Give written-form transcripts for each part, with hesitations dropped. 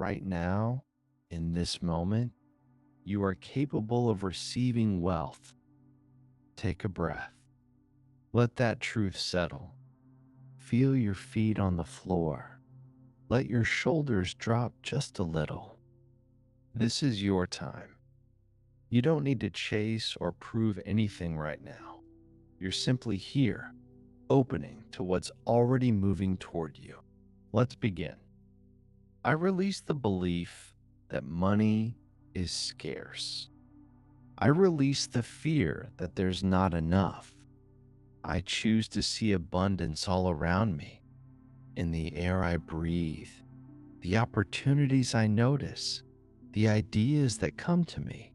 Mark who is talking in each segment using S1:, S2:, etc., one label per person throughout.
S1: right now, in this moment, you are capable of receiving wealth. Take a breath. Let that truth settle. Feel your feet on the floor. Let your shoulders drop just a little. This is your time. You don't need to chase or prove anything right now. You're simply here, opening to what's already moving toward you. Let's begin. I release the belief that money is scarce. I release the fear that there's not enough. I choose to see abundance all around me, in the air I breathe, the opportunities I notice, the ideas that come to me.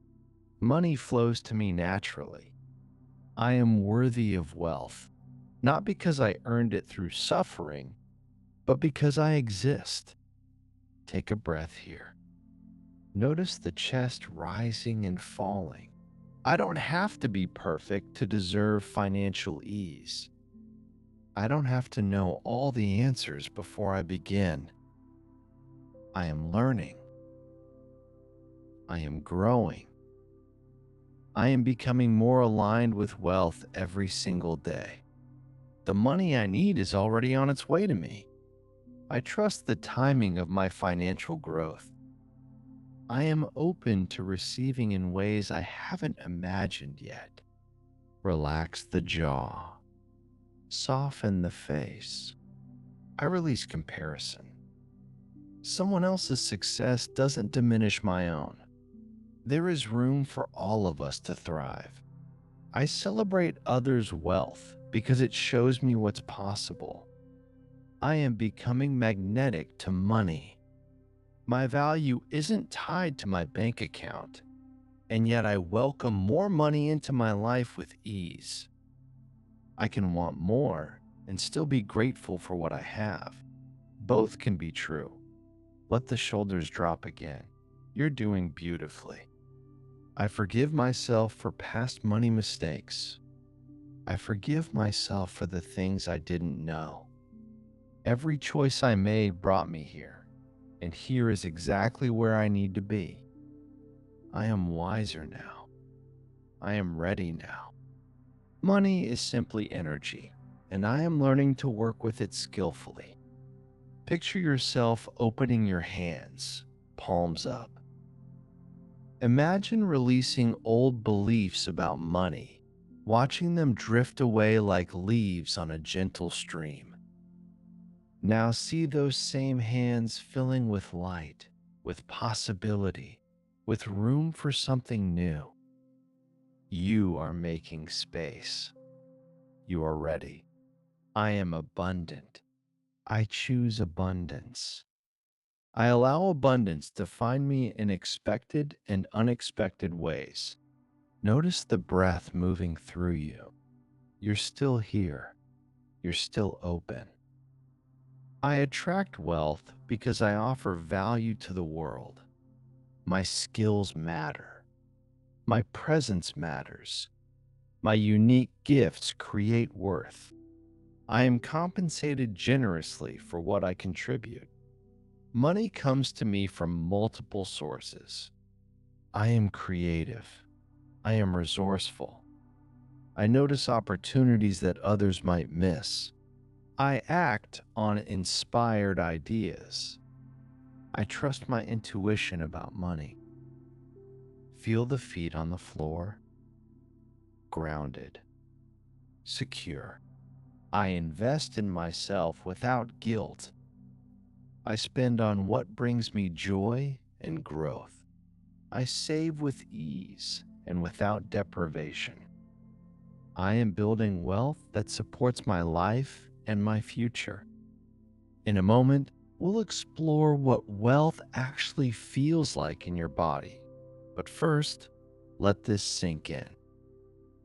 S1: Money flows to me naturally. I am worthy of wealth, not because I earned it through suffering, but because I exist. Take a breath here. Notice the chest rising and falling. I don't have to be perfect to deserve financial ease. I don't have to know all the answers before I begin. I am learning. I am growing. I am becoming more aligned with wealth every single day. The money I need is already on its way to me. I trust the timing of my financial growth. I am open to receiving in ways I haven't imagined yet. Relax the jaw. Soften the face. I release comparison. Someone else's success doesn't diminish my own. There is room for all of us to thrive. I celebrate others' wealth because it shows me what's possible. I am becoming magnetic to money. My value isn't tied to my bank account, and yet I welcome more money into my life with ease. I can want more and still be grateful for what I have. Both can be true. Let the shoulders drop again. You're doing beautifully. I forgive myself for past money mistakes. I forgive myself for the things I didn't know. Every choice I made brought me here, and here is exactly where I need to be. I am wiser now. I am ready now. Money is simply energy, and I am learning to work with it skillfully. Picture yourself opening your hands, palms up. Imagine releasing old beliefs about money, watching them drift away like leaves on a gentle stream. Now see those same hands filling with light, with possibility, with room for something new. You are making space. You are ready. I am abundant. I choose abundance. I allow abundance to find me in expected and unexpected ways. Notice the breath moving through you. You're still here. You're still open. I attract wealth because I offer value to the world. My skills matter. My presence matters. My unique gifts create worth. I am compensated generously for what I contribute. Money comes to me from multiple sources. I am creative. I am resourceful. I notice opportunities that others might miss. I act on inspired ideas. I trust my intuition about money. Feel the feet on the floor. Grounded. Secure. I invest in myself without guilt. I spend on what brings me joy and growth. I save with ease and without deprivation. I am building wealth that supports my life and my future. In a moment, we'll explore what wealth actually feels like in your body. But first, let this sink in.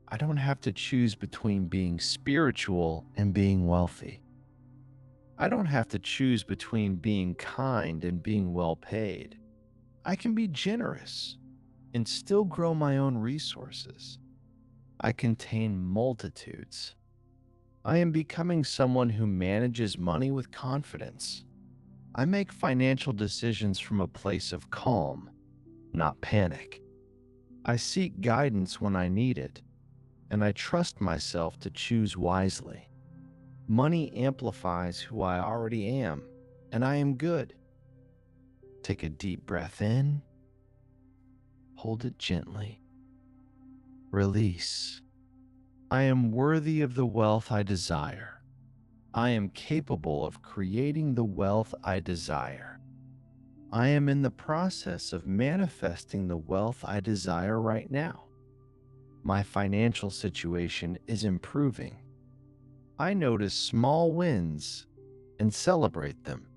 S1: I don't have to choose between being spiritual and being wealthy. I don't have to choose between being kind and being well paid. I can be generous and still grow my own resources. I contain multitudes. I am becoming someone who manages money with confidence. I make financial decisions from a place of calm, not panic. I seek guidance when I need it, and I trust myself to choose wisely. Money amplifies who I already am, and I am good. Take a deep breath in, hold it gently, release. I am worthy of the wealth I desire. I am capable of creating the wealth I desire. I am in the process of manifesting the wealth I desire right now. My financial situation is improving. I notice small wins and celebrate them.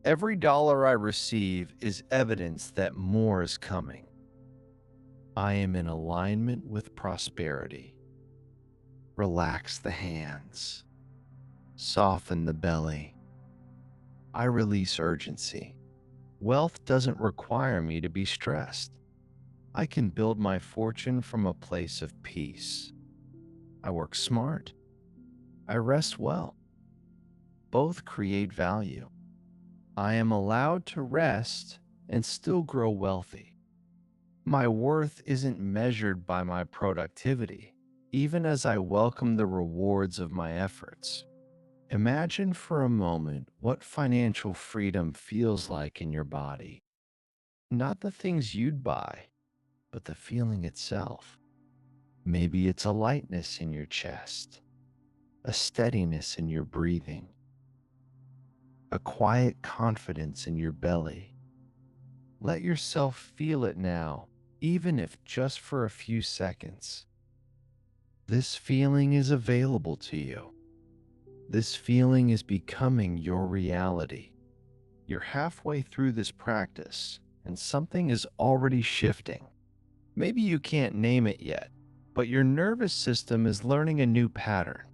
S1: Every dollar I receive is evidence that more is coming. I am in alignment with prosperity. Relax the hands. Soften the belly. I release urgency. Wealth doesn't require me to be stressed. I can build my fortune from a place of peace. I work smart. I rest well. Both create value. I am allowed to rest and still grow wealthy. My worth isn't measured by my productivity, even as I welcome the rewards of my efforts. Imagine for a moment what financial freedom feels like in your body. Not the things you'd buy, but the feeling itself. Maybe it's a lightness in your chest, a steadiness in your breathing, a quiet confidence in your belly. Let yourself feel it now, even if just for a few seconds. This feeling is available to you. This feeling is becoming your reality. You're halfway through this practice, and something is already shifting. Maybe you can't name it yet, but your nervous system is learning a new pattern.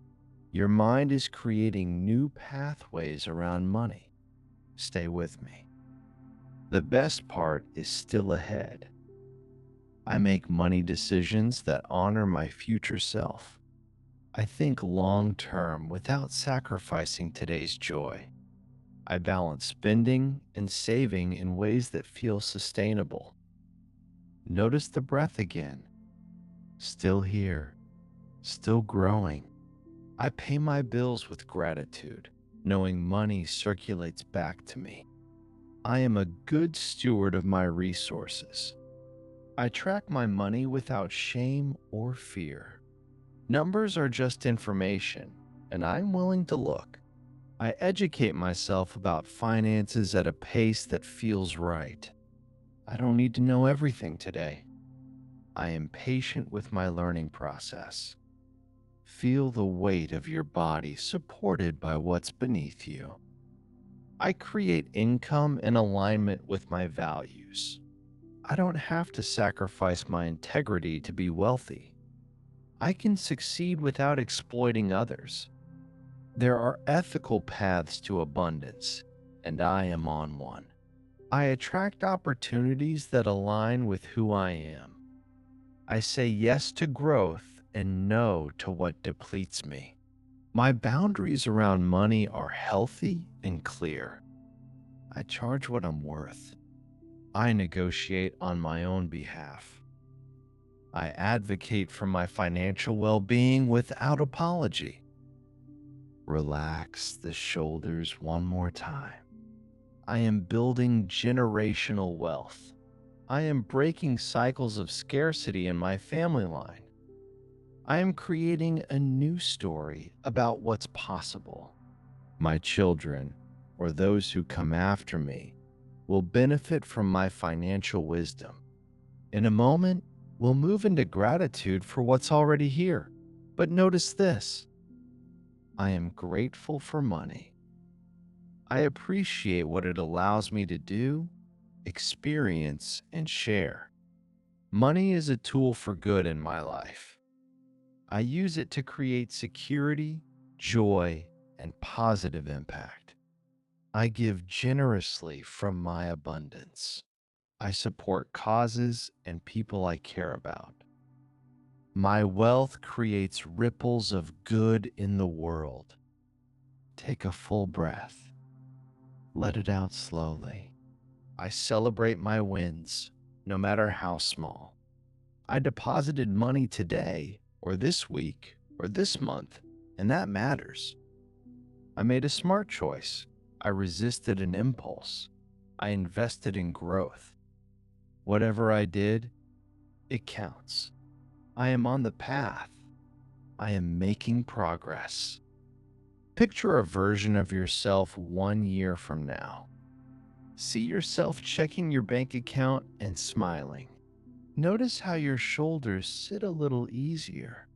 S1: Your mind is creating new pathways around money. Stay with me. The best part is still ahead. I make money decisions that honor my future self. I think long term without sacrificing today's joy. I balance spending and saving in ways that feel sustainable. Notice the breath again. Still here, still growing. I pay my bills with gratitude, knowing money circulates back to me. I am a good steward of my resources. I track my money without shame or fear. Numbers are just information, and I'm willing to look. I educate myself about finances at a pace that feels right. I don't need to know everything today. I am patient with my learning process. Feel the weight of your body supported by what's beneath you. I create income in alignment with my values. I don't have to sacrifice my integrity to be wealthy. I can succeed without exploiting others. There are ethical paths to abundance, and I am on one. I attract opportunities that align with who I am. I say yes to growth and no to what depletes me. My boundaries around money are healthy and clear. I charge what I'm worth. I negotiate on my own behalf. I advocate for my financial well-being without apology. Relax the shoulders one more time. I am building generational wealth. I am breaking cycles of scarcity in my family line. I am creating a new story about what's possible. My children, or those who come after me, will benefit from my financial wisdom. In a moment, we'll move into gratitude for what's already here. But notice this: I am grateful for money. I appreciate what it allows me to do, experience, and share. Money is a tool for good in my life. I use it to create security, joy, and positive impact. I give generously from my abundance. I support causes and people I care about. My wealth creates ripples of good in the world. Take a full breath. Let it out slowly. I celebrate my wins, no matter how small. I deposited money today, or this week, or this month, and that matters. I made a smart choice. I resisted an impulse. I invested in growth. Whatever I did, it counts. I am on the path. I am making progress. Picture a version of yourself 1 year from now. See yourself checking your bank account and smiling. Notice how your shoulders sit a little easier.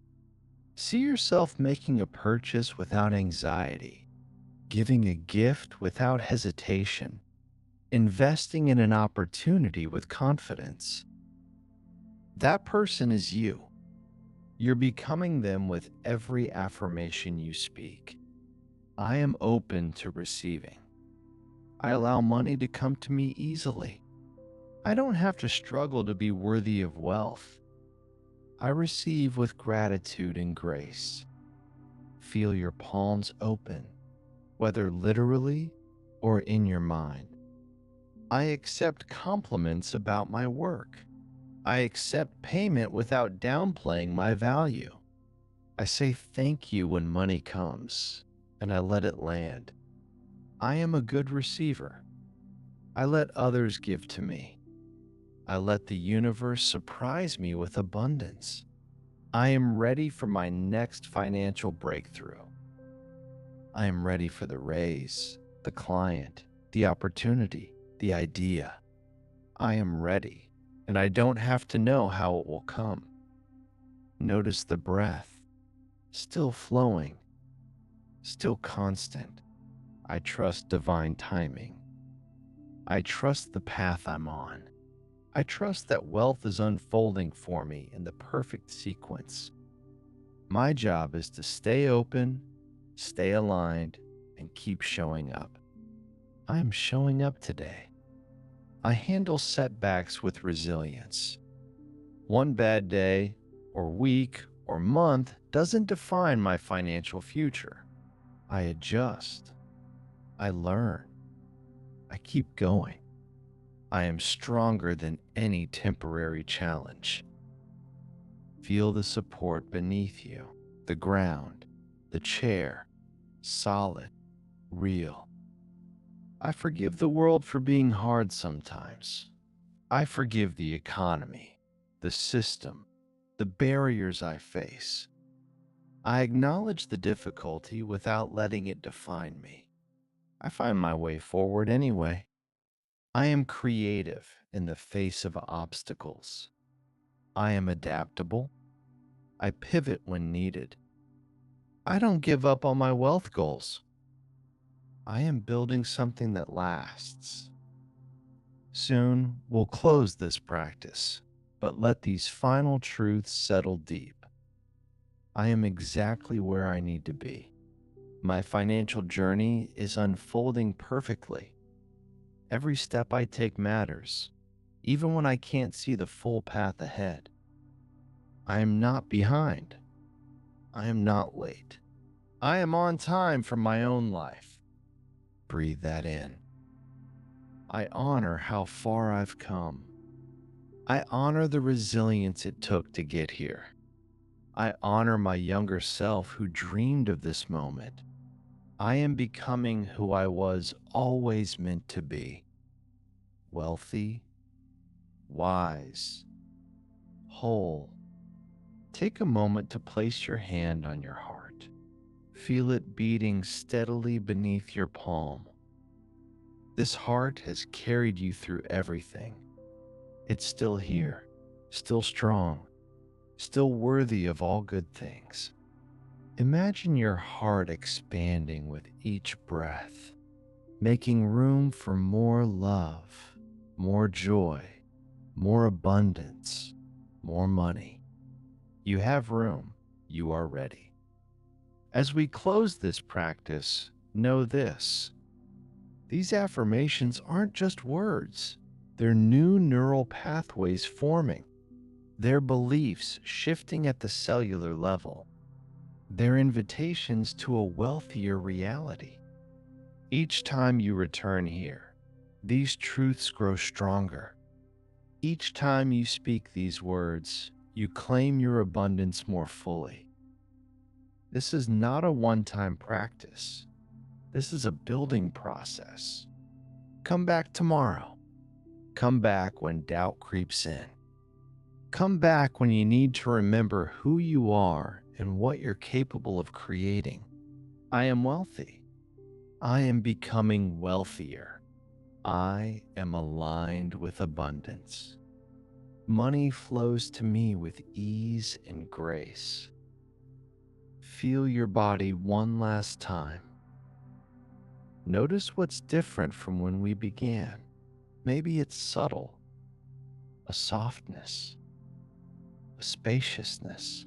S1: See yourself making a purchase without anxiety, giving a gift without hesitation, investing in an opportunity with confidence. That person is you. You're becoming them with every affirmation you speak. I am open to receiving. I allow money to come to me easily. I don't have to struggle to be worthy of wealth. I receive with gratitude and grace. Feel your palms open, whether literally or in your mind. I accept compliments about my work. I accept payment without downplaying my value. I say thank you when money comes, and I let it land. I am a good receiver. I let others give to me. I let the universe surprise me with abundance. I am ready for my next financial breakthrough. I am ready for the raise, the client, the opportunity, the idea. I am ready, and I don't have to know how it will come. Notice the breath, still flowing, still constant. I trust divine timing. I trust the path I'm on. I trust that wealth is unfolding for me in the perfect sequence. My job is to stay open, stay aligned, and keep showing up. I am showing up today. I handle setbacks with resilience. One bad day, or week, or month doesn't define my financial future. I adjust. I learn. I keep going. I am stronger than any temporary challenge. Feel the support beneath you, the ground, the chair, solid, real. I forgive the world for being hard sometimes. I forgive the economy, the system, the barriers I face. I acknowledge the difficulty without letting it define me. I find my way forward anyway. I am creative in the face of obstacles. I am adaptable. I pivot when needed. I don't give up on my wealth goals. I am building something that lasts. Soon we'll close this practice, but let these final truths settle deep. I am exactly where I need to be. My financial journey is unfolding perfectly. Every step I take matters, even when I can't see the full path ahead. I am not behind. I am not late. I am on time for my own life. Breathe that in. I honor how far I've come. I honor the resilience it took to get here. I honor my younger self who dreamed of this moment. I am becoming who I was always meant to be: wealthy, wise, whole. Take a moment to place your hand on your heart. Feel it beating steadily beneath your palm. This heart has carried you through everything. It's still here, still strong, still worthy of all good things. Imagine your heart expanding with each breath, making room for more love, more joy, more abundance, more money. You have room. You are ready. As we close this practice, know this: these affirmations aren't just words. They're new neural pathways forming. They're beliefs shifting at the cellular level. They're invitations to a wealthier reality. Each time you return here, these truths grow stronger. Each time you speak these words, you claim your abundance more fully. This is not a one-time practice. This is a building process. Come back tomorrow. Come back when doubt creeps in. Come back when you need to remember who you are and what you're capable of creating. I am wealthy. I am becoming wealthier. I am aligned with abundance. Money flows to me with ease and grace. Feel your body one last time. Notice what's different from when we began. Maybe it's subtle, a softness, a spaciousness,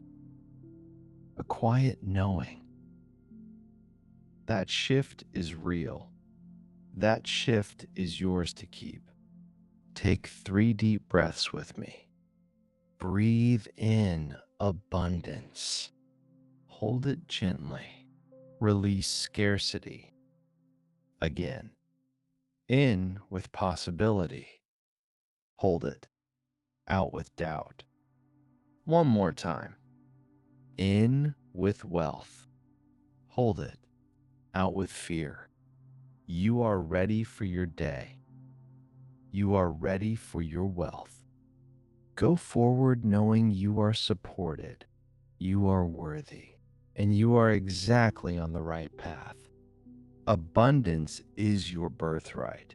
S1: a quiet knowing. That shift is real. That shift is yours to keep. Take 3 deep breaths with me. Breathe in abundance. Hold it gently. Release scarcity. Again. In with possibility. Hold it. Out with doubt. One more time. In with wealth. Hold it. Out with fear. You are ready for your day. You are ready for your wealth. Go forward knowing you are supported, you are worthy, and you are exactly on the right path. Abundance is your birthright.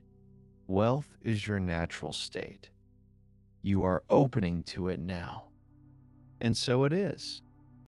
S1: Wealth is your natural state. You are opening to it now. And so it is.